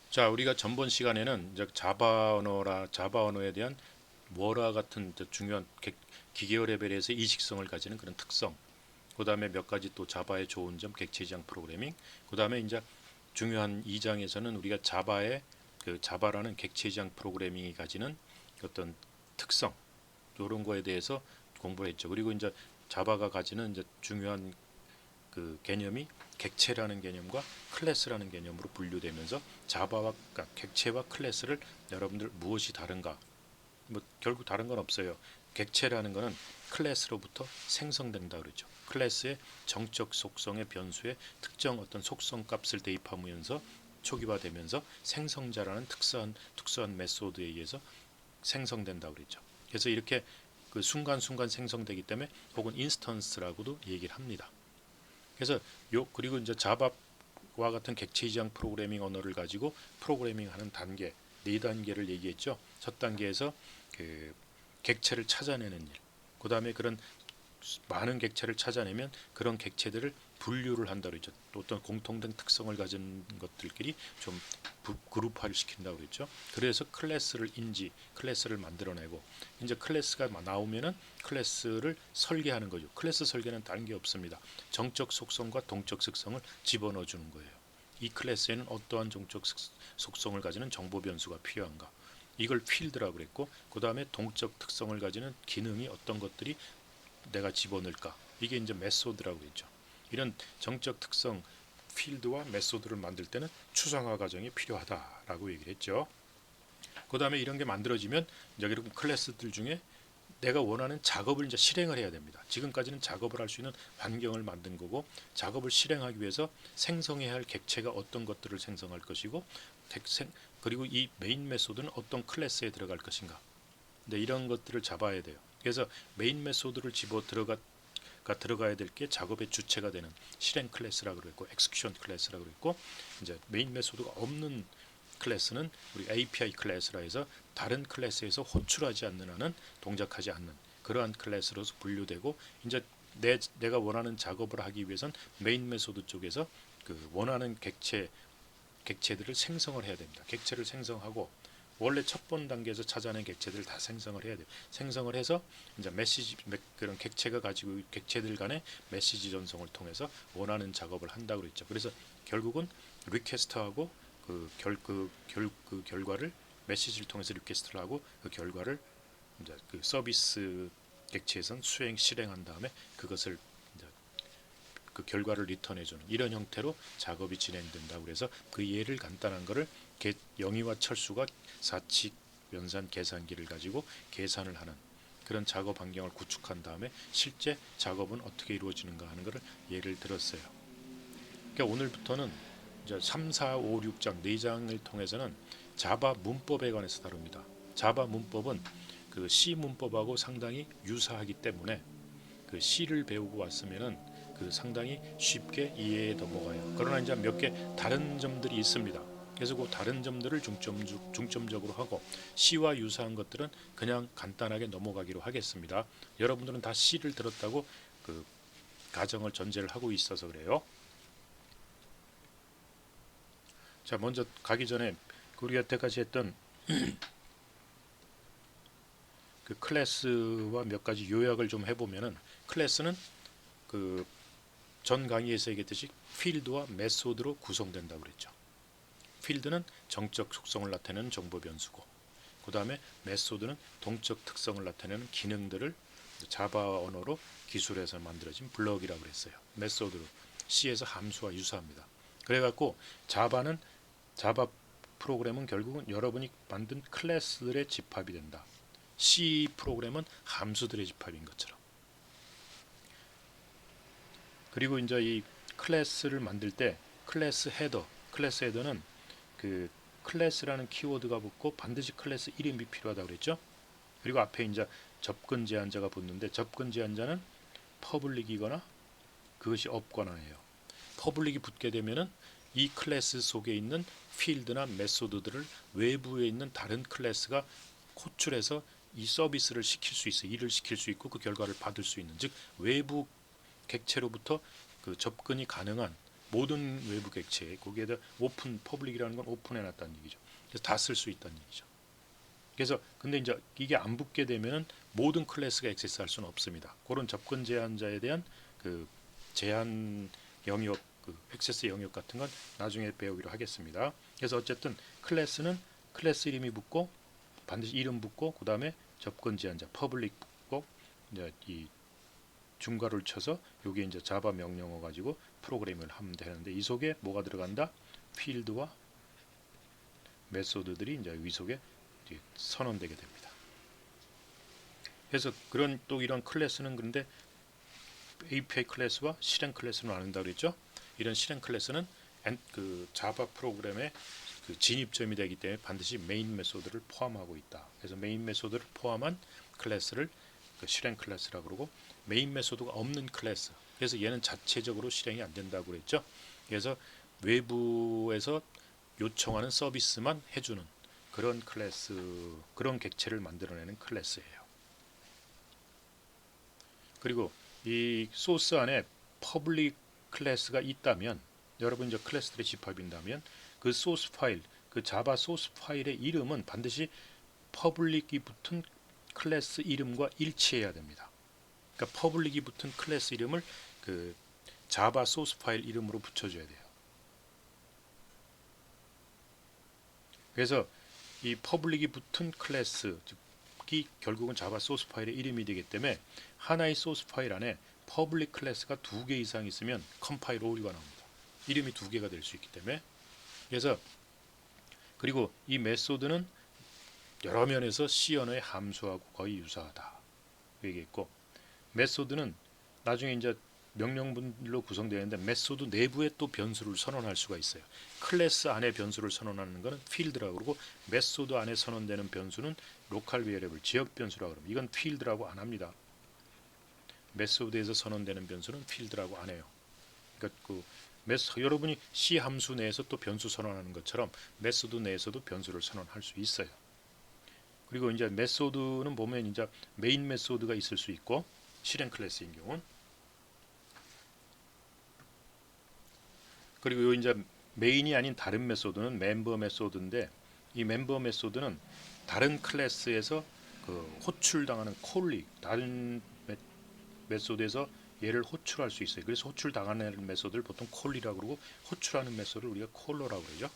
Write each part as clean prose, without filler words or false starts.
자, 우리가 전번 시간에는 이제 자바 언어에 대한 뭐라 같은 이제 중요한 기계어 레벨에서 이식성을 가지는 그런 특성, 그다음에 몇 가지 또 자바의 좋은 점, 객체 지향 프로그래밍, 그다음에 이제 중요한 2장에서는 우리가 자바의 그 자바라는 객체 지향 프로그래밍이 가지는 어떤 특성, 이런 거에 대해서 공부를 했죠. 그리고 이제 자바가 가지는 이제 중요한 그 개념이 객체라는 개념과 클래스라는 개념으로 분류되면서 자바와 그러니까 객체와 클래스를 여러분들 무엇이 다른가? 뭐 결국 다른 건 없어요. 객체라는 것은 클래스로부터 생성된다 그러죠. 클래스의 정적 속성의 변수에 특정 어떤 속성 값을 대입하면서 초기화되면서 생성자라는 특수한 메소드에 의해서 생성된다 그랬죠. 그래서 이렇게 그 순간순간 생성되기 때문에 혹은 인스턴스라고도 얘기를 합니다. 그래서 그리고 이제 자바와 같은 객체 지향 프로그래밍 언어를 가지고 프로그래밍하는 단계 네 단계를 얘기했죠. 첫 단계에서 그 객체를 찾아내는 일, 그 다음에 그런 많은 객체를 찾아내면 그런 객체들을 분류를 한다 그랬죠. 또 어떤 공통된 특성을 가진 것들끼리 좀 그룹화를 시킨다고 그랬죠. 그래서 클래스를 만들어내고 이제 클래스가 나오면은 클래스를 설계하는 거죠. 클래스 설계는 다른 게 없습니다. 정적 속성과 동적 특성을 집어넣어 주는 거예요. 이 클래스에는 어떠한 정적 속성을 가지는 정보 변수가 필요한가? 이걸 필드라고 그랬고, 그 다음에 동적 특성을 가지는 기능이 어떤 것들이 내가 집어넣을까? 이게 이제 메소드라고 했죠. 이런 정적 특성 필드와 메소드를 만들 때는 추상화 과정이 필요하다라고 얘기를 했죠. 그 다음에 이런 게 만들어지면 이제 이런 클래스들 중에 내가 원하는 작업을 이제 실행을 해야 됩니다. 지금까지는 작업을 할 수 있는 환경을 만든 거고, 작업을 실행하기 위해서 생성해야 할 객체가 어떤 것들을 생성할 것이고, 그리고 이 메인 메소드는 어떤 클래스에 들어갈 것인가. 네, 이런 것들을 잡아야 돼요. 그래서 메인 메소드를 집어 들어가야 될 게 작업의 주체가 되는 실행 클래스라고 그랬고, 엑스큐션 클래스라고 그랬고, 이제 메인 메소드가 없는 클래스는 우리 API 클래스라 해서 다른 클래스에서 호출하지 않는 한은 동작하지 않는 그러한 클래스로서 분류되고, 이제 내가 원하는 작업을 하기 위해선 메인 메소드 쪽에서 그 원하는 객체들을 생성을 해야 됩니다. 객체를 생성하고 원래 첫 번 단계에서 찾아낸 객체들을 다 생성을 해야 돼요. 생성을 해서 이제 그런 객체가 가지고 객체들 간의 메시지 전송을 통해서 원하는 작업을 한다고 그랬죠. 그래서 결국은 리퀘스트하고 그 결과를 메시지를 통해서 리퀘스트를 하고 그 결과를 이제 그 서비스 객체에선 실행한 다음에 그것을 이제 그 결과를 리턴해주는 이런 형태로 작업이 진행된다고 그래서 그 예를 간단한 거를 영희와 철수가 사칙 연산 계산기를 가지고 계산을 하는 그런 작업 환경을 구축한 다음에 실제 작업은 어떻게 이루어지는가 하는 것을 예를 들었어요. 그러니까 오늘부터는 이제 3, 4, 5, 6장 4장을 통해서는 자바 문법에 관해서 다룹니다. 자바 문법은 그 C 문법하고 상당히 유사하기 때문에 그 C를 배우고 왔으면은 그 상당히 쉽게 이해에 넘어가요. 그러나 이제 몇 개 다른 점들이 있습니다. 그래서 그 다른 점들을 중점적으로 하고 C와 유사한 것들은 그냥 간단하게 넘어가기로 하겠습니다. 여러분들은 다 C를 들었다고 그 가정을 전제를 하고 있어서 그래요. 자, 먼저 가기 전에 우리가 여태까지 했던 그 클래스와 몇 가지 요약을 좀 해보면은 클래스는 그 전 강의에서 얘기했듯이 필드와 메소드로 구성된다고 그랬죠. 필드는 정적 속성을 나타내는 정보 변수고, 그 다음에 메소드는 동적 특성을 나타내는 기능들을 자바 언어로 기술해서 만들어진 블럭이라고 그랬어요. 메소드로 C에서 함수와 유사합니다. 그래갖고 자바 프로그램은 결국은 여러분이 만든 클래스들의 집합이 된다. C 프로그램은 함수들의 집합인 것처럼. 그리고 이제 이 클래스를 만들 때 클래스 헤더는 그 클래스라는 키워드가 붙고 반드시 클래스 이름이 필요하다고 그랬죠. 그리고 앞에 이제 접근 제한자가 붙는데 접근 제한자는 퍼블릭이거나 그것이 없거나예요. 퍼블릭이 붙게 되면은 이 클래스 속에 있는 필드나 메소드들을 외부에 있는 다른 클래스가 호출해서 이 서비스를 시킬 수 있어, 일을 시킬 수 있고 그 결과를 받을 수 있는, 즉 외부 객체로부터 그 접근이 가능한 모든 외부 객체 거기에다 오픈 퍼블릭이라는 건 오픈해 놨다는 얘기죠. 그래서 다 쓸 수 있다는 얘기죠. 그래서 근데 이제 이게 안 붙게 되면은 모든 클래스가 액세스할 수는 없습니다. 그런 접근 제한자에 대한 그 제한 영역, 그 액세스 영역 같은 건 나중에 배우기로 하겠습니다. 그래서 어쨌든 클래스는 클래스 이름이 붙고 반드시 이름 붙고 그 다음에 접근 제한자 퍼블릭 붙고 이제 이 중괄호를 쳐서 여기 이제 자바 명령어 가지고 프로그램을 하면 되는데 이 속에 뭐가 들어간다? 필드와 메소드들이 이제 위 속에 선언되게 됩니다. 그래서 그런 또 이런 클래스는 그런데 API 클래스와 실행 클래스로 나눈다 그랬죠. 이런 실행 클래스는 그 자바 프로그램의 그 진입점이 되기 때문에 반드시 메인 메소드를 포함하고 있다. 그래서 메인 메소드를 포함한 클래스를 그 실행 클래스라고 그러고 메인 메소드가 없는 클래스. 그래서 얘는 자체적으로 실행이 안 된다고 그랬죠. 그래서 외부에서 요청하는 서비스만 해주는 그런 클래스, 그런 객체를 만들어내는 클래스예요. 그리고 이 소스 안에 퍼블릭 클래스가 있다면 여러분 이제 클래스들의 집합인다면 그 소스 파일, 그 자바 소스 파일의 이름은 반드시 퍼블릭이 붙은 클래스 이름과 일치해야 됩니다. 그러니까 퍼블릭이 붙은 클래스 이름을 그 자바 소스 파일 이름으로 붙여줘야 돼요. 그래서 이 퍼블릭이 붙은 클래스이 결국은 자바 소스 파일의 이름이 되기 때문에 하나의 소스 파일 안에 퍼블릭 클래스가 2개 이상 있으면 컴파일 오류가 나옵니다. 이름이 2개가 될 수 있기 때문에. 그래서 그리고 이 메소드는 여러 면에서 C 언어의 함수하고 거의 유사하다 얘기했고, 메소드는 나중에 이제 명령문으로 구성되는데 메소드 내부에 또 변수를 선언할 수가 있어요. 클래스 안에 변수를 선언하는 것은 필드라고 그러고 메소드 안에 선언되는 변수는 로컬 베리어블 지역 변수라고 그럽니다. 이건 필드라고 안 합니다. 메소드에서 선언되는 변수는 필드라고 안 해요. 그러니까 그 여러분이 C 함수 내에서 또 변수 선언하는 것처럼 메소드 내에서도 변수를 선언할 수 있어요. 그리고 이제 메소드는 보면 이제 메인 메소드가 있을 수 있고 실행 클래스인 경우는, 그리고 요 이제 메인이 아닌 다른 메소드는 멤버 메소드인데 이 멤버 메소드는 다른 클래스에서 그 호출당하는 콜리 다른 메소드에서 얘를 호출할 수 있어요. 그래서 호출당하는 메소드를 보통 콜리라고 그러고 호출하는 메소드를 우리가 콜러라고 그러죠.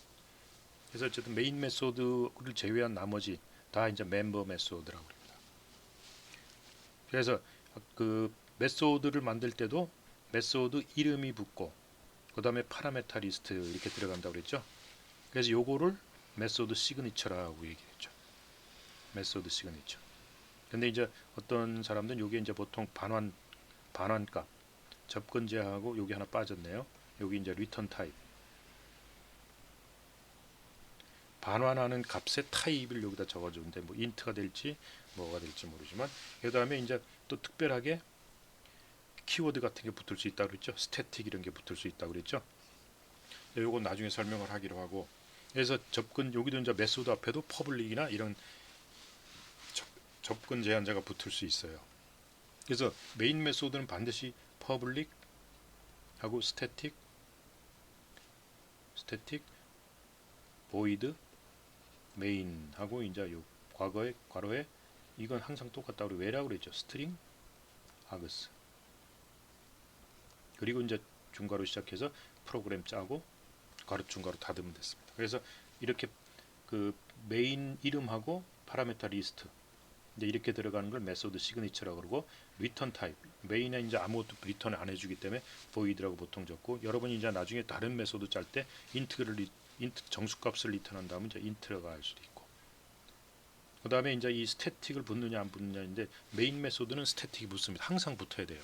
그래서 어쨌든 메인 메소드를 제외한 나머지 다 이제 멤버 메소드라고 합니다. 그래서 그 메소드를 만들 때도 메소드 이름이 붙고 그 다음에 파라메타 리스트 이렇게 들어간다고 그랬죠. 그래서 요거를 메소드 시그니처라고 얘기했죠. 메소드 시그니처. 근데 이제 어떤 사람들은 요게 이제 보통 반환값 접근 제하고 여기 하나 빠졌네요. 여기 이제 리턴 타입 반환하는 값의 타입을 여기다 적어주는데 뭐 인트가 될지 뭐가 될지 모르지만 그 다음에 이제 또 특별하게 키워드 같은 게 붙을 수 있다고 그랬죠. 스태틱 이런 게 붙을 수 있다고 그랬죠. 요건 나중에 설명을 하기로 하고, 그래서 접근 여기도 이제 메소드 앞에도 퍼블릭이나 이런 접근 제한자가 붙을 수 있어요. 그래서 메인 메소드는 반드시 퍼블릭 하고 스태틱 보이드 메인 하고 이제 요 과거에 괄호에 이건 항상 똑같다고 왜라고 그랬죠. 스트링 아그스. 그리고 이제 중괄호 시작해서 프로그램 짜고 괄호 중괄호 닫으면 됐습니다. 그래서 이렇게 그 메인 이름하고 파라메타 리스트 이제 이렇게 들어가는 걸 메소드 시그니처라고 그러고, 리턴 타입 메인에 이제 아무것도 리턴을 안 해주기 때문에 void라고 보통 적고, 여러분이 이제 나중에 다른 메소드 짤 때 인트 정수값을 리턴한 다음에 이제 인트가 할 수도 있고, 그 다음에 이제 이 스태틱을 붙느냐 안 붙느냐인데 메인 메소드는 스태틱이 붙습니다. 항상 붙어야 돼요.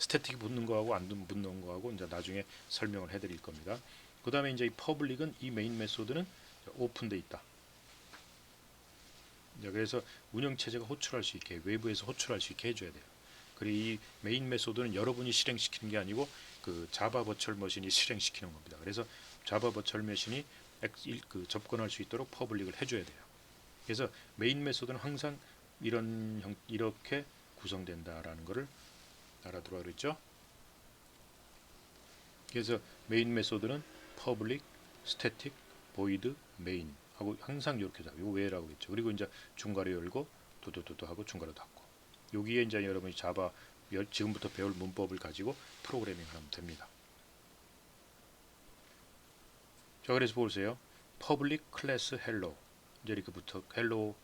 스태틱이 붙는 거하고 안 붙는 거하고 이제 나중에 설명을 해드릴 겁니다. 그 다음에 이제 이 퍼블릭은 이 메인 메소드는 오픈돼 있다. 그래서 운영체제가 호출할 수 있게 외부에서 호출할 수 있게 해줘야 돼요. 그리고 이 메인 메소드는 여러분이 실행시키는 게 아니고 그 자바 버추얼 머신이 실행시키는 겁니다. 그래서 자바 버추얼 머신이 그 접근할 수 있도록 퍼블릭을 해줘야 돼요. 그래서 메인 메소드는 항상 이렇게 구성된다라는 것을 알아두라 그랬죠. 그래서 메인 메소드는 public, static, void, main 하고 항상 이렇게 잡고 이거 where라고 했죠. 그리고 이제 중괄호 열고 도도도도 하고 중괄호 닫고 여기에 이제 여러분이 자바 지금부터 배울 문법을 가지고 프로그래밍 하면 됩니다. 자, 그래서 보세요. public class hello 이제 이렇게 붙어 hello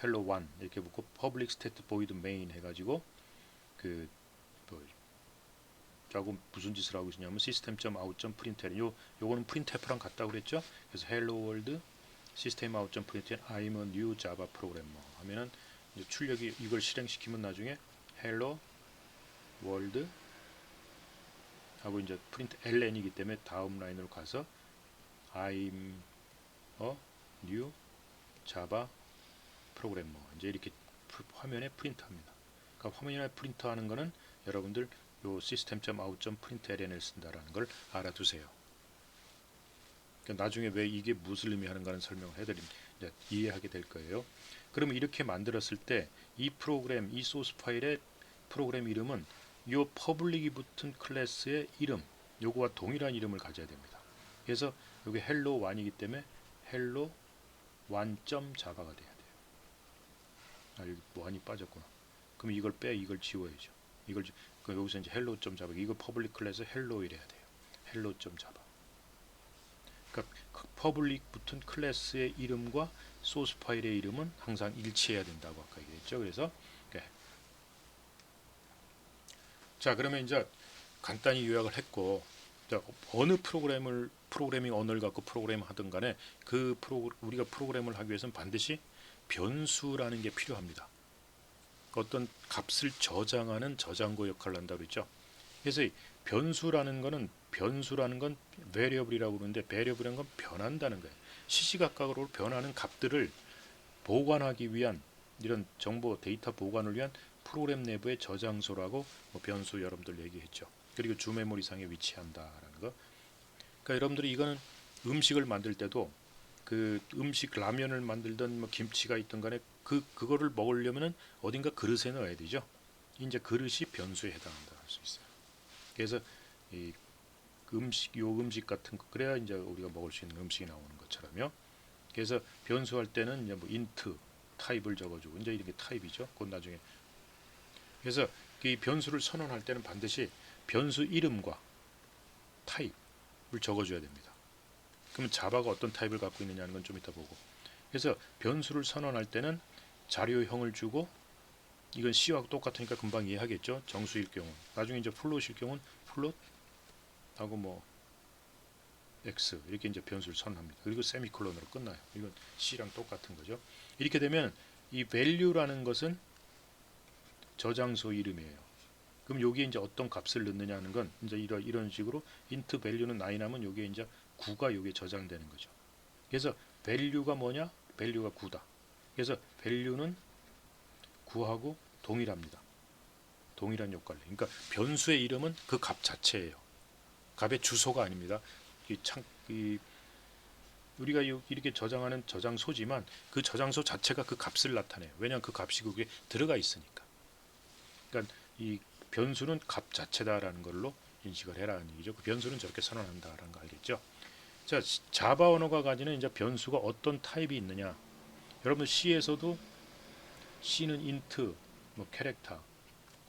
1 이렇게 붙고 public state void main 해가지고 그 뭐, 자고 무슨 짓을 하고 있냐면 system.out.println 요거는 printf랑 같다고 그랬죠. 그래서 hello world system.out.println I'm a new Java programmer 하면은 이제 출력이 이걸 실행시키면 나중에 hello world 하고 이제 println이기 때문에 다음 라인으로 가서 I'm a new Java programmer 이제 이렇게 화면에 프린트합니다. 그러니까 화면에 프린트하는 거는 여러분들 요 system.out.println을 쓴다라는 걸 알아두세요. 그러니까 나중에 왜 이게 무슨 의미하는가는 설명을 해드리면 이해하게 될 거예요. 그러면 이렇게 만들었을 때 이 프로그램, 이 소스 파일의 프로그램 이름은 요 퍼블릭이 붙은 클래스의 이름, 요거와 동일한 이름을 가져야 됩니다. 그래서 여기 hello 1이기 때문에 hello 1.java가 돼야 돼요. 아, 여기 뭐 한이 빠졌구나. 그럼 이걸 이걸 지워야죠. 이걸 그럼 여기서 이제 hello.java 이거 퍼블릭 클래스 hello 이래야 돼요. hello.java. 그러니까 퍼블릭 붙은 클래스의 이름과 소스 파일의 이름은 항상 일치해야 된다고 아까 얘기했죠. 그래서 자, 그러면 이제 간단히 요약을 했고 자, 어느 프로그래밍 언어를 갖고 프로그램 하든 간에 우리가 프로그램을 하기 위해서는 반드시 변수라는 게 필요합니다. 어떤 값을 저장하는 저장고 역할을 한다고 그랬죠. 그래서 이 변수라는 건 variable이라고 그러는데 variable이라는 건 변한다는 거예요. 시시각각으로 변하는 값들을 보관하기 위한 이런 정보 데이터 보관을 위한 프로그램 내부의 저장소라고 뭐 변수 여러분들 얘기했죠. 그리고 주메모리상에 위치한다라는 거. 그러니까 여러분들이 이거는 음식을 만들 때도 그 음식 라면을 만들던 뭐 김치가 있던 간에 그거를 먹으려면은 어딘가 그릇에 넣어야 되죠. 이제 그릇이 변수에 해당한다 할 수 있어요. 그래서 이 음식 같은 거 그래야 이제 우리가 먹을 수 있는 음식이 나오는 것처럼요. 그래서 변수할 때는 이제 뭐 int 타입을 적어주고 이제 이게 타입이죠. 그건 나중에. 그래서 이 변수를 선언할 때는 반드시 변수 이름과 타입을 적어줘야 됩니다. 그러면 자바가 어떤 타입을 갖고 있느냐는 건 좀 이따 보고. 그래서 변수를 선언할 때는 자료형을 주고 이건 C와 똑같으니까 금방 이해하겠죠. 정수일 경우. 나중에 이제 플롯일 경우는 플롯 하고 뭐 X 이렇게 이제 변수를 선언합니다. 그리고 세미콜론으로 끝나요. 이건 C랑 똑같은 거죠. 이렇게 되면 이 value라는 것은 저장소 이름이에요. 그럼 여기에 이제 어떤 값을 넣느냐 하는 건 이제 이런 식으로 int value는 9 하면 여기에 이제 9가 여기에 저장되는 거죠. 그래서 value가 뭐냐? value가 9다. 그래서 value는 9하고 동일합니다. 동일한 역할을. 그러니까 변수의 이름은 그 값 자체예요. 값의 주소가 아닙니다. 우리가 이렇게 저장하는 저장소지만 그 저장소 자체가 그 값을 나타내요. 왜냐하면 그 값이 그게 들어가 있으니까. 그러니까 이 변수는 값 자체다라는 걸로 인식을 해라는 얘기죠. 그 변수는 저렇게 선언한다라는 거 알겠죠? 자, 자바 언어가 가지는 이제 변수가 어떤 타입이 있느냐? 여러분 C에서도 C는 int, 뭐 캐릭터,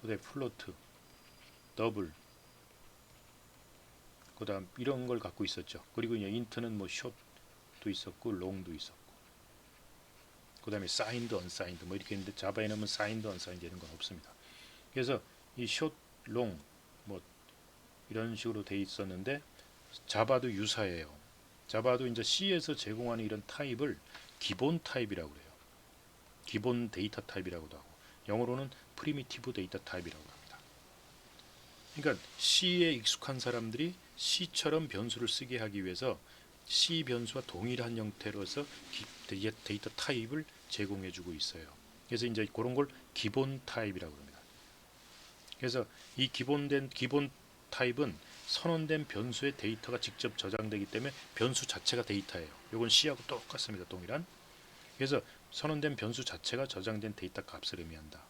그다음에 플로트, 더블, 그다음 이런 걸 갖고 있었죠. 그리고 이제 int는 뭐 short도 있었고 long도 있었고, 그다음에 signed, unsigned 뭐 이렇게 있는데 자바에는 signed, unsigned 이런 건 없습니다. 그래서 이 short, long 뭐 이런 식으로 돼 있었는데 자바도 유사해요. 자바도 이제 C에서 제공하는 이런 타입을 기본 타입이라고 그래요. 기본 데이터 타입이라고도 하고 영어로는 프리미티브 데이터 타입이라고 합니다. 그러니까 C에 익숙한 사람들이 C처럼 변수를 쓰게 하기 위해서 C 변수와 동일한 형태로서 데이터 타입을 제공해주고 있어요. 그래서 이제 그런 걸 기본 타입이라고 합니다. 그래서 이 기본 타입은 선언된 변수의 데이터가 직접 저장되기 때문에 변수 자체가 데이터예요. 이건 C하고 똑같습니다. 동일한. 그래서 선언된 변수 자체가 저장된 데이터 값을 의미한다.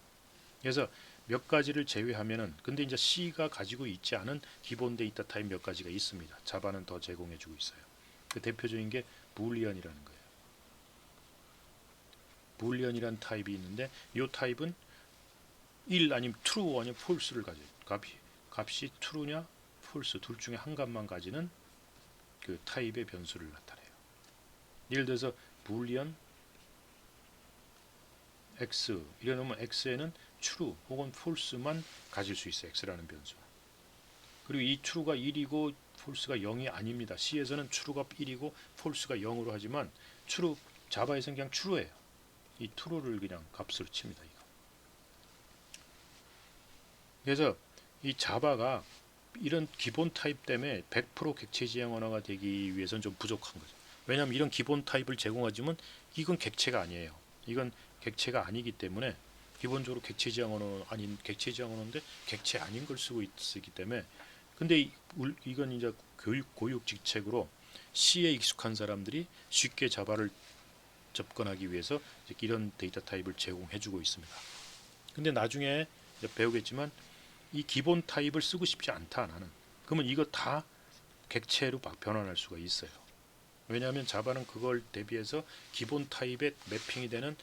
그래서 몇 가지를 제외하면은 근데 이제 C가 가지고 있지 않은 기본 데이터 타입 몇 가지가 있습니다. 자바는 더 제공해주고 있어요. 그 대표적인 게 불리언이라는 거예요. 불리언이라는 타입이 있는데 이 타입은 1 아니면 true 아니면 false를 가져요. 값이 true냐 false 둘 중에 한 값만 가지는 그 타입의 변수를 나타내요. 예를 들어서 불리언 x 이래 놓으면 x에는 true 혹은 false만 가질 수 있어요. x라는 변수. 그리고 이 true가 1이고 false가 0이 아닙니다. C에서는 true가 1이고 false가 0으로 하지만 true 자바에서는 그냥 true예요. 이 true를 그냥 값으로 칩니다. 이거. 그래서 이 자바가 이런 기본 타입 때문에 100% 객체 지향 언어가 되기 위해서는 좀 부족한 거죠. 왜냐하면 이런 기본 타입을 제공하지만 이건 객체가 아니에요. 이건 객체가 아니기 때문에 기본적으로 객체 지향 언어 아닌 객체 지향 언어인데 객체 아닌 걸 쓰고 있기 때문에 근데 이건 이제 고육 직책으로 C에 익숙한 사람들이 쉽게 자바를 접근하기 위해서 이런 데이터 타입을 제공해주고 있습니다. 근데 나중에 배우겠지만 이 기본 타입을 쓰고 싶지 않다 나는. 그러면 이거 다 객체로 변환할 수가 있어요. 왜냐하면 자바는 그걸 대비해서 기본 타입에 매핑이 되는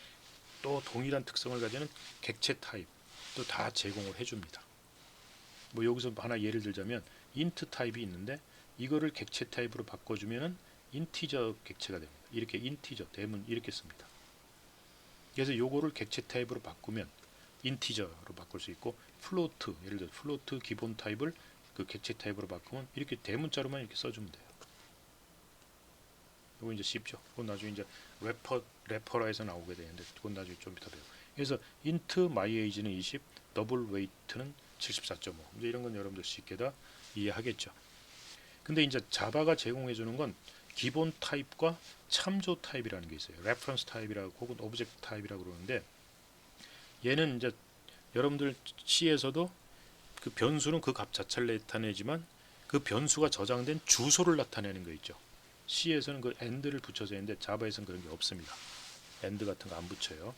또 동일한 특성을 가지는 객체 타입도 다 제공을 해줍니다. 뭐 여기서 하나 예를 들자면 int 타입이 있는데 이거를 객체 타입으로 바꿔주면은 인티저 객체가 됩니다. 이렇게 인티저 대문 이렇게 씁니다. 그래서 요거를 객체 타입으로 바꾸면 인티저로 바꿀 수 있고 플로트 예를 들어 플로트 기본 타입을 그 객체 타입으로 바꾸면 이렇게 대문자로만 이렇게 써주면 돼요. 이거 이제 쉽죠. 그건 나중에 이제 래퍼라에서 나오게 되는데 그건 나중에 좀 이따 배워. 그래서 int my age는 20, 더블 웨이트는 74.5. 이제 이런 건 여러분들 쉽게 다 이해하겠죠. 근데 이제 자바가 제공해 주는 건 기본 타입과 참조 타입이라는 게 있어요. 레퍼런스 타입이라고 혹은 오브젝트 타입이라고 그러는데 얘는 이제 여러분들 C에서도 그 변수는 그 값 자체를 나타내지만 그 변수가 저장된 주소를 나타내는 거 있죠. C에서는 그 and를 붙여서 했는데 자바에서는 그런 게 없습니다. and 같은 거 안 붙여요.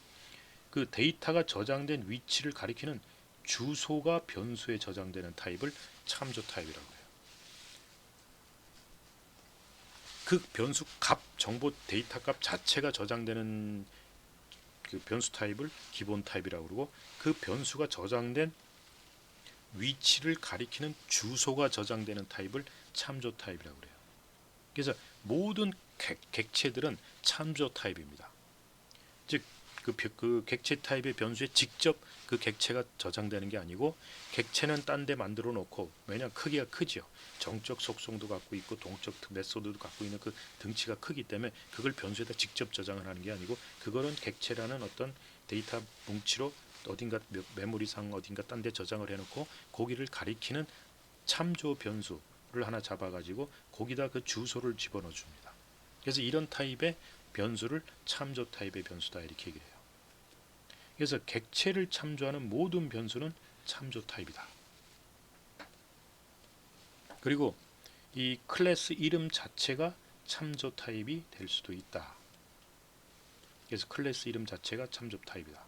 그 데이터가 저장된 위치를 가리키는 주소가 변수에 저장되는 타입을 참조 타입이라고 해요. 그 변수 값 정보 데이터 값 자체가 저장되는 그 변수 타입을 기본 타입이라고 그러고 그 변수가 저장된 위치를 가리키는 주소가 저장되는 타입을 참조 타입이라고 그래요. 그래서 모든 객체들은 참조 타입입니다. 즉 그 객체 타입의 변수에 직접 그 객체가 저장되는 게 아니고 객체는 딴 데 만들어 놓고 왜냐하면 크기가 크죠. 정적 속성도 갖고 있고 동적 메소드도 갖고 있는 그 등치가 크기 때문에 그걸 변수에다 직접 저장을 하는 게 아니고 그거는 객체라는 어떤 데이터 뭉치로 어딘가 메모리상 어딘가 딴 데 저장을 해놓고 거기를 가리키는 참조 변수를 하나 잡아가지고 거기다 그 주소를 집어넣어 줍니다. 그래서 이런 타입의 변수를 참조 타입의 변수다 이렇게 얘기를 해요. 그래서 객체를 참조하는 모든 변수는 참조 타입이다. 그리고 이 클래스 이름 자체가 참조 타입이 될 수도 있다. 그래서 클래스 이름 자체가 참조 타입이다.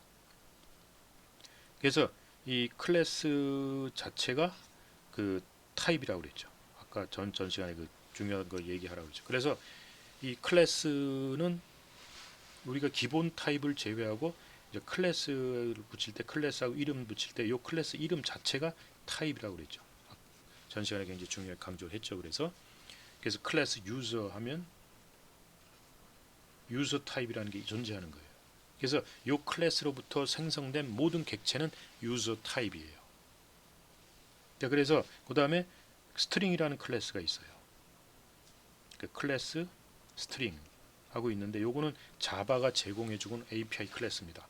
그래서 이 클래스 자체가 그 타입이라고 그랬죠. 아까 전 시간에 그 중요한 거 얘기하라고 그랬죠. 그래서 이 클래스는 우리가 기본 타입을 제외하고 이제 클래스를 붙일 때 클래스하고 이름 붙일 때 이 클래스 이름 자체가 타입이라고 그랬죠. 전 시간에 굉장히 중요하게 강조를 했죠. 그래서 클래스 유저 하면 유저 타입이라는 게 존재하는 거예요. 그래서 이 클래스로부터 생성된 모든 객체는 유저 타입이에요. 그래서 그 다음에 스트링이라는 클래스가 있어요. 그 클래스 스트링 하고 있는데 요거는 자바가 제공해주는 API 클래스입니다.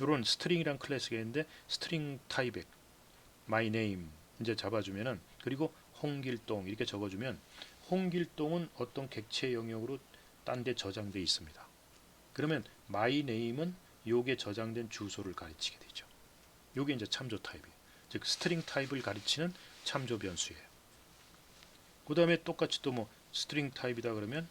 요런 스트링이란 클래스가 있는데 스트링 타입에 my name 이제 잡아주면은 그리고 홍길동 이렇게 적어주면 홍길동은 어떤 객체 영역으로 딴 데 저장돼 있습니다. 그러면 my name은 요게 저장된 주소를 가르치게 되죠. 요게 이제 참조 타입이에요. 즉 스트링 타입을 가르치는 참조 변수예요. 그 다음에 똑같이 또 뭐 스트링 타입이다 그러면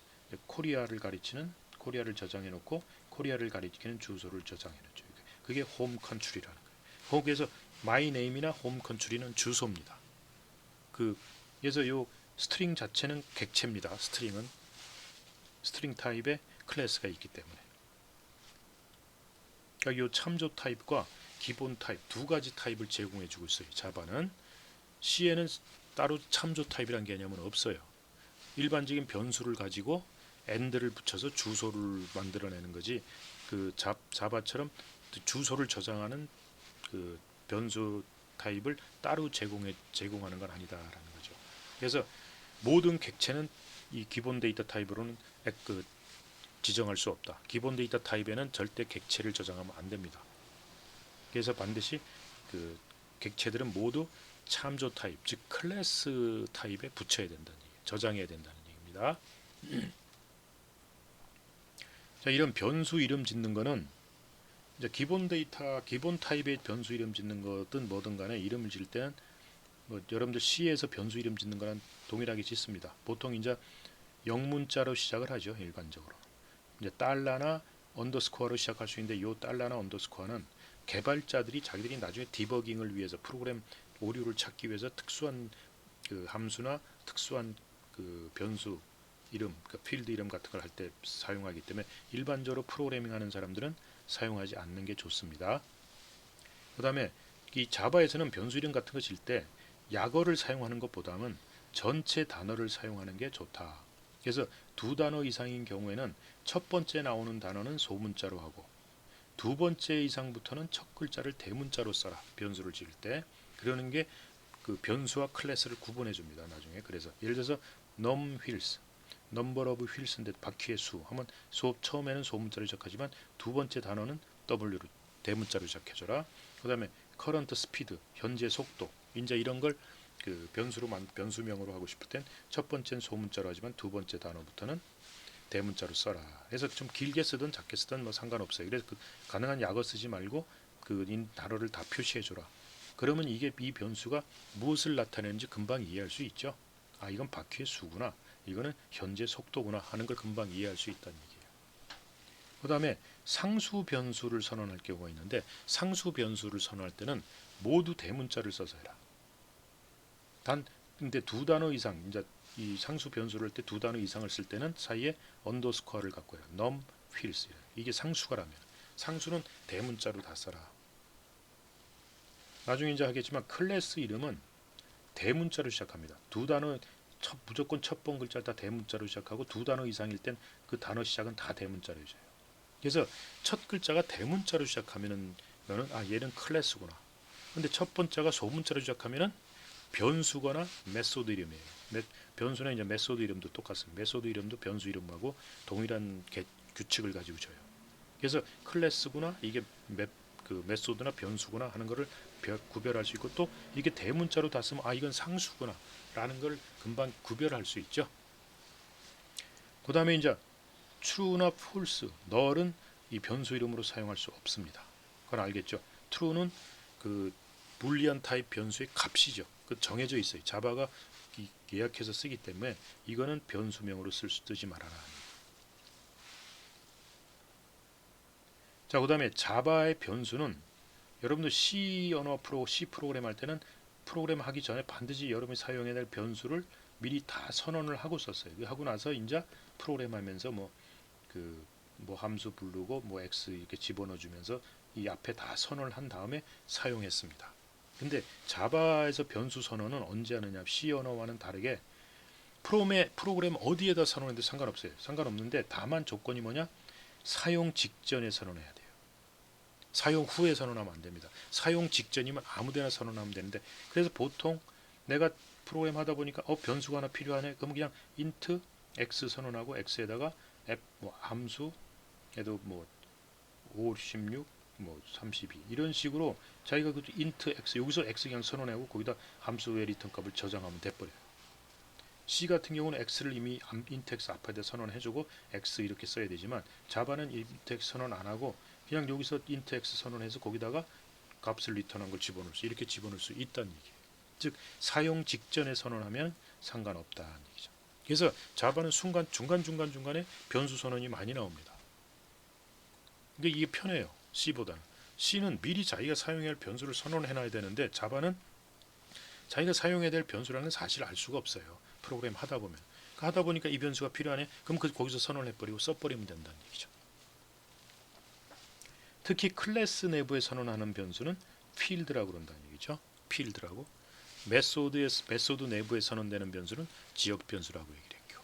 코리아를 가리치는 코리아를 저장해 놓고 코리아를 가리키는 주소를 저장해 놓죠. 그게 홈 컨트리라는 거예요. 거기에서 my name이나 home country는 주소입니다. 그래서 요 스트링 자체는 객체입니다. 스트링은 스트링 타입의 클래스가 있기 때문에. 그러니까 요 참조 타입과 기본 타입 두 가지 타입을 제공해 주고 있어요. 자바는. C에는 따로 참조 타입이란 개념은 없어요. 일반적인 변수를 가지고 and를 붙여서 주소를 만들어내는 거지. 자바처럼 주소를 저장하는 그 변수 타입을 따로 제공하는 건 아니다라는 거죠. 그래서 모든 객체는 이 기본 데이터 타입으로는 지정할 수 없다. 기본 데이터 타입에는 절대 객체를 저장하면 안 됩니다. 그래서 반드시 객체들은 모두 참조 타입, 즉 클래스 타입에 붙여야 된다는 얘기, 저장해야 된다는 얘기입니다. 자, 이런 변수 이름 짓는 거는 이제 기본 타입의 변수 이름 짓는 거든 뭐든 간에 이름을 질 때는 여러분들 C에서 변수 이름 짓는 거랑 동일하게 짓습니다. 보통 이제 영문자로 시작을 하죠. 일반적으로. 이제 달러나 언더스코어로 시작할 수 있는데 요 달러나 언더스코어는 개발자들이 자기들이 나중에 디버깅을 위해서 프로그램 오류를 찾기 위해서 특수한 함수나 특수한 변수 이름, 필드 이름 같은 걸 할 때 사용하기 때문에 일반적으로 프로그래밍 하는 사람들은 사용하지 않는 게 좋습니다. 그 다음에 이 자바에서는 변수 이름 같은 거 질 때 약어를 사용하는 것보다는 전체 단어를 사용하는 게 좋다. 그래서 두 단어 이상인 경우에는 첫 번째 나오는 단어는 소문자로 하고 두 번째 이상부터는 첫 글자를 대문자로 써라. 변수를 지을 때. 그러는 게 변수와 클래스를 구분해 줍니다. 나중에. 그래서 예를 들어서 num wheels, number of wheels인데 바퀴의 수 하면 수업 처음에는 소문자로 시작하지만 두 번째 단어는 W로 대문자로 시작해줘라. 그 다음에 current speed, 현재 속도. 이제 이런 걸 변수명으로 하고 싶을 땐 첫 번째는 소문자로 하지만 두 번째 단어부터는 대문자로 써라. 그래서 좀 길게 쓰든 작게 쓰든 뭐 상관없어요. 그래서 가능한 약어 쓰지 말고 단어를 다 표시해줘라. 그러면 이 변수가 무엇을 나타내는지 금방 이해할 수 있죠. 아, 이건 바퀴의 수구나. 이거는 현재 속도구나 하는 걸 금방 이해할 수 있다는 얘기예요. 그 다음에 상수 변수를 선언할 경우가 있는데 상수 변수를 선언할 때는 모두 대문자를 써서 해라. 근데 두 단어 이상, 이제 이 상수 변수를 할 때 두 단어 이상을 쓸 때는 사이에 언더스코어를 갖고 해요. num wheels. 이게 상수가라면 상수는 대문자로 다 써라. 나중에 이제 하겠지만 클래스 이름은 대문자로 시작합니다. 두 단어 무조건 첫 번 글자 다 대문자로 시작하고 두 단어 이상일 땐 그 단어 시작은 다 대문자로 해줘요. 그래서 첫 글자가 대문자로 시작하면은 얘는 클래스구나. 근데 첫 번째가 소문자로 시작하면은 변수거나 메소드 이름이에요. 변수나 이제 메소드 이름도 똑같습니다. 메소드 이름도 변수 이름하고 동일한 규칙을 가지고 줘요. 그래서 클래스구나 이게 메소드나 변수구나 하는 거를 구별할 수 있고 또 이게 대문자로 다 쓰면 이건 상수구나 라는 걸 금방 구별할 수 있죠. 그 다음에 이제 true나 false, null은 이 변수 이름으로 사용할 수 없습니다. 그건 알겠죠. true는 불리한 타입 변수의 값이죠. 정해져 있어요. 자바가 예약해서 쓰기 때문에 이거는 변수명으로 쓰지 말아라. 자, 그 다음에 자바의 변수는 여러분들 C 프로그램 할 때는 프로그램 하기 전에 반드시 여러분이 사용해야 될 변수를 미리 다 선언을 하고 썼어요. 하고 나서 이제 프로그램 하면서 뭐 함수 부르고 뭐 X 이렇게 집어넣어 주면서 이 앞에 다 선언을 한 다음에 사용했습니다. 근데 자바에서 변수 선언은 언제 하느냐? C 언어와는 다르게 프로그램 어디에다 선언해도 상관없어요. 상관없는데 다만 조건이 뭐냐? 사용 직전에 선언해야 돼요. 사용 후에 선언하면 안 됩니다. 사용 직전이면 아무데나 선언하면 되는데 그래서 보통 내가 프로그램 하다 보니까 변수가 하나 필요하네. 그럼 그냥 int x 선언하고 x에다가 함수 얘도 56 32 이런 식으로 자기가 int x 여기서 x 그냥 선언하고 거기다 함수의 리턴 값을 저장하면 돼버려요. C 같은 경우는 x를 이미 int x 앞에다 선언해주고 x 이렇게 써야 되지만 자바는 int x 선언 안 하고 그냥 여기서 int x 선언해서 거기다가 값을 리턴한 걸 이렇게 집어넣을 수 있다는 얘기예요. 즉 사용 직전에 선언하면 상관없다는 얘기죠. 그래서 자바는 중간에 변수 선언이 많이 나옵니다. 근데 이게 편해요. C보다는. C는 미리 자기가 사용해야 할 변수를 선언해 놔야 되는데 자바는 자기가 사용해야 될 변수라는 사실을 알 수가 없어요. 프로그램 하다 보면. 하다 보니까 이 변수가 필요하네. 그럼 거기서 선언해 버리고 써버리면 된다는 얘기죠. 특히 클래스 내부에 선언하는 변수는 필드라고 그런다는 얘기죠. 필드라고. 메소드 내부에 선언되는 변수는 지역 변수라고 얘기를 했고.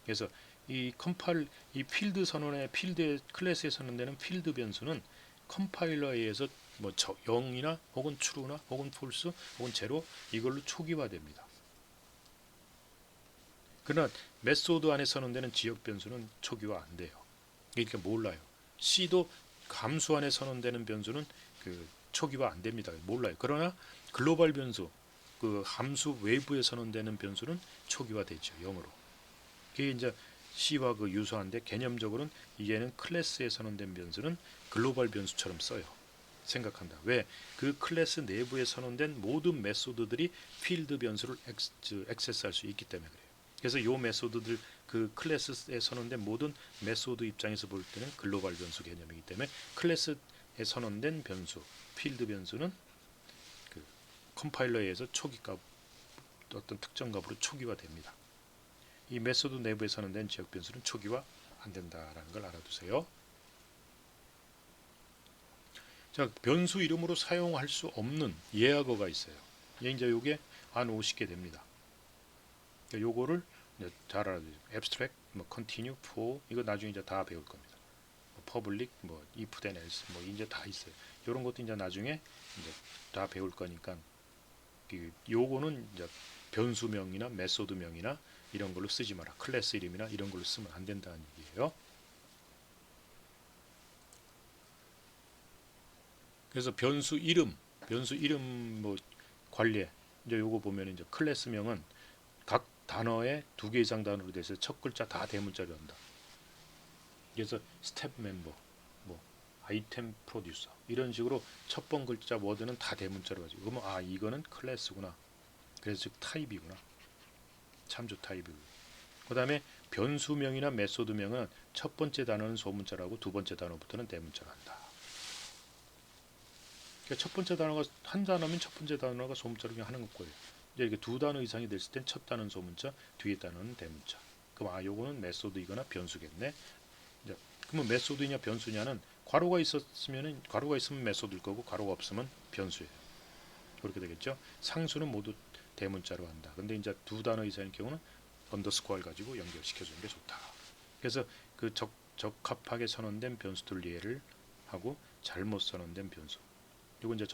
그래서 이 필드 선언의 필드의 클래스에 선언되는 필드 변수는 컴파일러에 의해서 뭐 0이나 혹은 true나 혹은 false 혹은 제로 이걸로 초기화됩니다. 그러나 메소드 안에 선언되는 지역 변수는 초기화 안 돼요. 그러니까 몰라요. C도 함수 안에 선언되는 변수는 초기화 안 됩니다. 몰라요. 그러나 글로벌 변수 그 함수 외부에 선언되는 변수는 초기화되죠. 0으로. 그게 이제 C와 유사한데 개념적으로는 이게는 클래스에 선언된 변수는 글로벌 변수처럼 써요. 생각한다. 왜? 그 클래스 내부에 선언된 모든 메소드들이 필드 변수를 액세스할 수 있기 때문에 그래요. 그래서 이 메소드들 그 클래스에 선언된 모든 메소드 입장에서 볼 때는 글로벌 변수 개념이기 때문에 클래스에 선언된 변수, 필드 변수는 그 컴파일러에 의해서 초기값 어떤 특정 값으로 초기화됩니다. 이 메소드 내부에 선언된 지역 변수는 초기화 안 된다라는 걸 알아두세요. 자, 변수 이름으로 사용할 수 없는 예약어가 있어요. 이제 요게 한 50개 됩니다. 요거를 잘 알아두세요. abstract, continue, for 이거 나중에 이제 다 배울 겁니다. public, if then else 이제 다 있어요. 이런 것도 이제 나중에 이제 다 배울 거니까 요거는 이제 변수명이나 메소드명이나 이런 걸로 쓰지 마라. 클래스 이름이나 이런 걸로 쓰면 안 된다는 얘기예요. 그래서 변수 이름 관리 이제 요거 보면 이제 클래스명은 각 단어에 2개 이상 단어로 돼서 첫 글자 다 대문자로 한다. 그래서 스텝 멤버, 아이템 프로듀서 이런 식으로 첫 번 글자 워드는 다 대문자로 가지고 그러면 이거는 클래스구나. 그래서 즉 타입이구나. 참조 타입이고. 그다음에 변수명이나 메소드명은 첫 번째 단어는 소문자라고 두 번째 단어부터는 대문자로 한다. 그러니까 첫 번째 단어가 한 단어면 첫 번째 단어가 소문자로 그냥 하는 거예요. 이제 이렇게 두 단어 이상이 됐을 땐 첫 단어는 소문자, 뒤에 단어는 대문자. 그럼 요거는 메소드이거나 변수겠네. 이제 그러면 메소드냐 변수냐는 괄호가 있으면 메소드일 거고 괄호가 없으면 변수예요. 그렇게 되겠죠. 상수는 모두 대문자로 한다. 근데 이제 두 단어 이상일 경우는 언더스코어를 가지고 연결시켜 주는 게 좋다. 그래서 그 적합하게 선언된 변수들 이해를 하고 잘못 선언된 변수. 이건 이제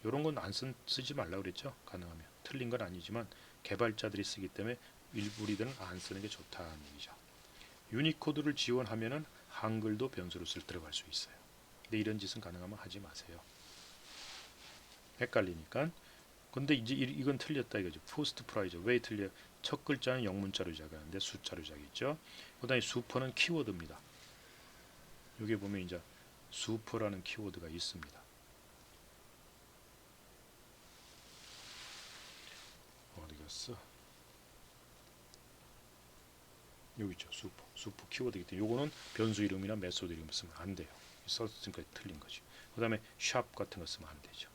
이런 건 안 쓰지 말라고 그랬죠. 가능하면 틀린 건 아니지만 개발자들이 쓰기 때문에 우리들은 안 쓰는 게 좋다는 얘기죠. 유니코드를 지원하면은 한글도 변수로 들어갈 수 있어요. 근데 이런 짓은 가능하면 하지 마세요. 헷갈리니까. 근데 이제 이건 틀렸다 이거죠. 포스트 프라이저 왜 틀려? 첫 글자는 영문자로 시작하는데 숫자로 시작했죠. 그다음에 슈퍼는 키워드입니다. 여기 보면 이제 슈퍼라는 키워드가 있습니다. 어디 갔어? 여기 있죠. 슈퍼 키워드이기 때문에 요거는 변수 이름이나 메소드 이름 쓰면 안 돼요. 썼으니까 틀린 거죠. 그다음에 샵 같은 거 쓰면 안 되죠.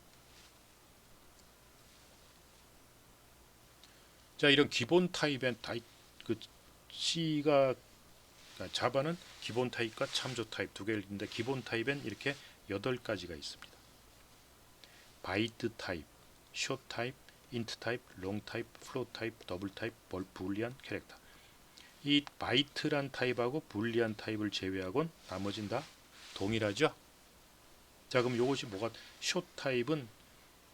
자, 이런 기본 타입의 C가 자바는 기본 타입과 참조 타입 두 개를 있는데 기본 타입엔 이렇게 8가지가 있습니다. 바이트 타입, 숏 타입, 인트 타입, 롱 타입, 플롯 타입, 더블 타입, 불리안, 캐릭터. 이 바이트란 타입하고 불리안 타입을 제외하곤 나머진 다 동일하죠. 자, 그럼 이것이 뭐가 숏 타입은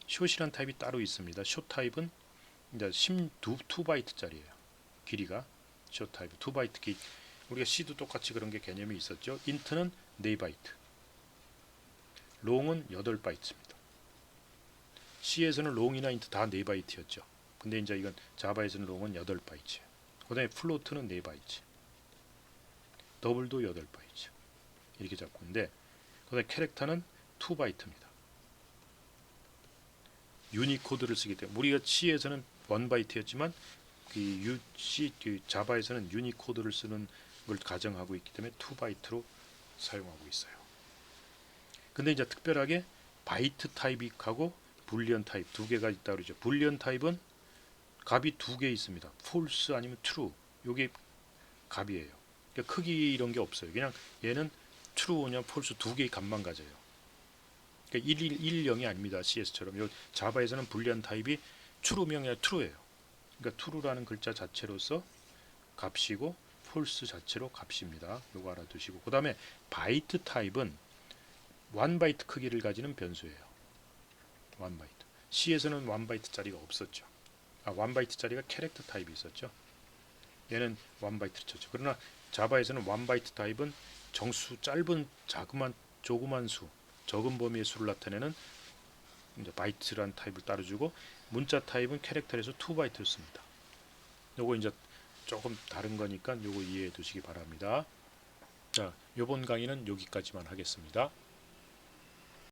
숏이란 타입이 따로 있습니다. 숏 타입은 이제 2바이트짜리예요. 길이가 숏 타입 2바이트 길. 우리가 C도 똑같이 그런 게 개념이 있었죠. 인트는 4바이트. 롱은 8바이트입니다. C에서는 롱이나 인트 다 4바이트였죠. 근데 이제 이건 자바에서는 롱은 8바이트. 그다음에 플로트는 4바이트. 더블도 8바이트. 이렇게 잡고 있는데 그다음에 캐릭터는 2바이트입니다. 유니코드를 쓰기 때문에 우리가 C에서는 1바이트였지만 자바에서는 유니코드를 쓰는 걸 가정하고 있기 때문에 2바이트로 사용하고 있어요. 근데 이제 특별하게 바이트 타입하고 불리언 타입 두 개가 있다 그러죠. 불리언 타입은 값이 두 개 있습니다. false 아니면 true. 요게 값이에요. 그러니까 크기 이런 게 없어요. 그냥 얘는 true냐 false 두 개의 값만 가져요. 그러니까 1, 0이 아닙니다. CS처럼. 요 자바에서는 불리언 타입이 true명이 아니라 true예요. 그러니까 true라는 글자 자체로서 값이고 false 자체로 값입니다. 요거 알아두시고 그 다음에 바이트 타입은 1바이트 크기를 가지는 변수예요. 1바이트. C에서는 1바이트짜리가 없었죠. 1바이트짜리가 캐릭터 타입이 있었죠. 얘는 1바이트를 쳤죠. 그러나 자바에서는 1바이트 타입은 정수 짧은 조그만 수, 적은 범위의 수를 나타내는 이제 바이트라는 타입을 따라주고 문자 타입은 캐릭터에서 2바이트를 씁니다. 요거 이제 조금 다른 거니까 요거 이해해 두시기 바랍니다. 자, 요번 강의는 여기까지만 하겠습니다.